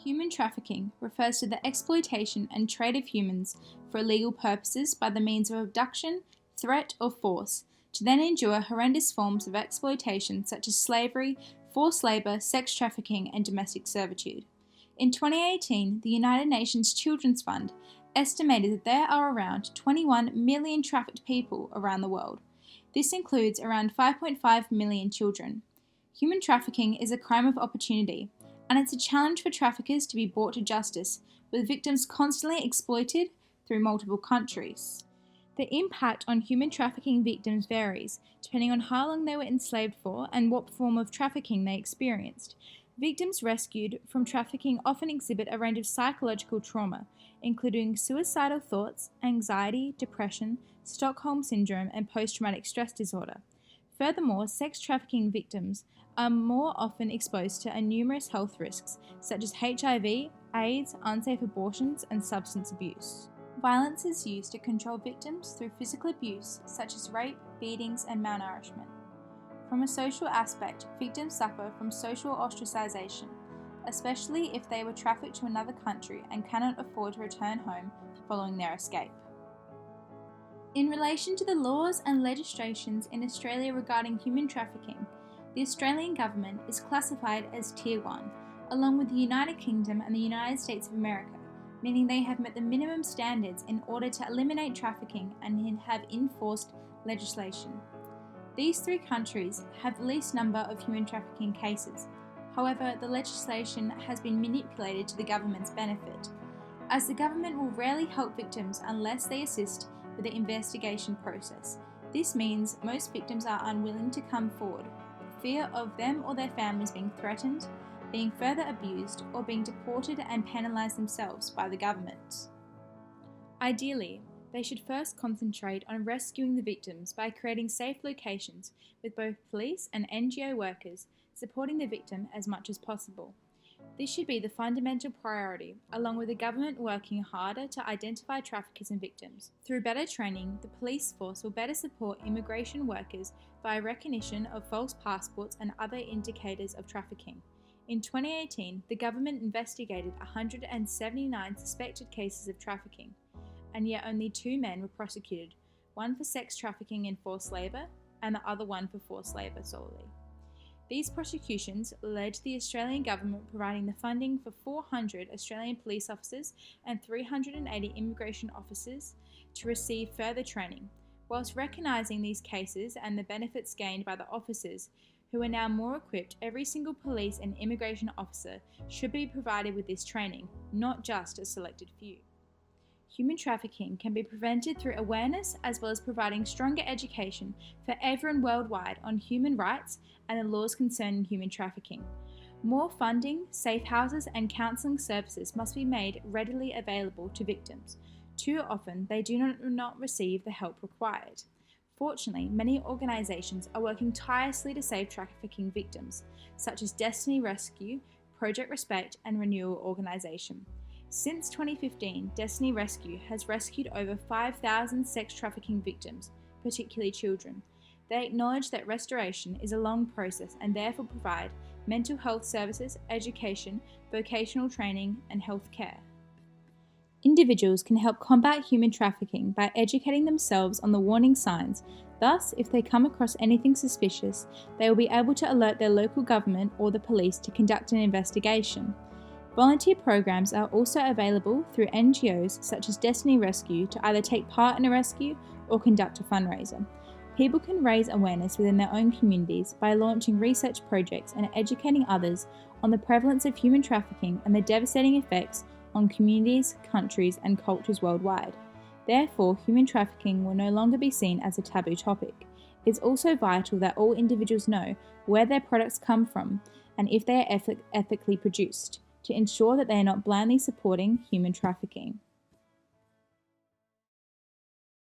Human trafficking refers to the exploitation and trade of humans for illegal purposes by the means of abduction, threat, or force, to then endure horrendous forms of exploitation such as slavery, forced labour, sex trafficking, and domestic servitude. In 2018, the United Nations Children's Fund estimated that there are around 21 million trafficked people around the world. This includes around 5.5 million children. Human trafficking is a crime of opportunity, and it's a challenge for traffickers to be brought to justice, with victims constantly exploited through multiple countries. The impact on human trafficking victims varies, depending on how long they were enslaved for and what form of trafficking they experienced. Victims rescued from trafficking often exhibit a range of psychological trauma, including suicidal thoughts, anxiety, depression, Stockholm syndrome, and post-traumatic stress disorder. Furthermore, sex trafficking victims are more often exposed to numerous health risks, such as HIV, AIDS, unsafe abortions, and substance abuse. Violence is used to control victims through physical abuse, such as rape, beatings, and malnourishment. From a social aspect, victims suffer from social ostracization, especially if they were trafficked to another country and cannot afford to return home following their escape. In relation to the laws and legislations in Australia regarding human trafficking, the Australian government is classified as Tier 1, along with the United Kingdom and the United States of America, meaning they have met the minimum standards in order to eliminate trafficking and have enforced legislation. These three countries have the least number of human trafficking cases. However, the legislation has been manipulated to the government's benefit, as the government will rarely help victims unless they assist with the investigation process. This means most victims are unwilling to come forward for fear of them or their families being threatened, being further abused, or being deported and penalised themselves by the government. Ideally, they should first concentrate on rescuing the victims by creating safe locations with both police and NGO workers supporting the victim as much as possible. This should be the fundamental priority, along with the government working harder to identify traffickers and victims. Through better training, the police force will better support immigration workers via recognition of false passports and other indicators of trafficking. In 2018, the government investigated 179 suspected cases of trafficking, and yet only 2 men were prosecuted, one for sex trafficking and forced labour, and the other one for forced labour solely. These prosecutions led to the Australian government providing the funding for 400 Australian police officers and 380 immigration officers to receive further training, whilst recognising these cases and the benefits gained by the officers, who are now more equipped. Every single police and immigration officer should be provided with this training, not just a selected few. Human trafficking can be prevented through awareness as well as providing stronger education for everyone worldwide on human rights and the laws concerning human trafficking. More funding, safe houses, and counselling services must be made readily available to victims. Too often, they do not receive the help required. Fortunately, many organisations are working tirelessly to save trafficking victims, such as Destiny Rescue, Project Respect, and Renewal Organisation. Since 2015, Destiny Rescue has rescued over 5,000 sex trafficking victims, particularly children. They acknowledge that restoration is a long process and therefore provide mental health services, education, vocational training, and health care. Individuals can help combat human trafficking by educating themselves on the warning signs. Thus, if they come across anything suspicious, they will be able to alert their local government or the police to conduct an investigation. Volunteer programs are also available through NGOs such as Destiny Rescue to either take part in a rescue or conduct a fundraiser. People can raise awareness within their own communities by launching research projects and educating others on the prevalence of human trafficking and the devastating effects on communities, countries, and cultures worldwide. Therefore, human trafficking will no longer be seen as a taboo topic. It's also vital that all individuals know where their products come from and if they are ethically produced, to ensure that they are not blindly supporting human trafficking.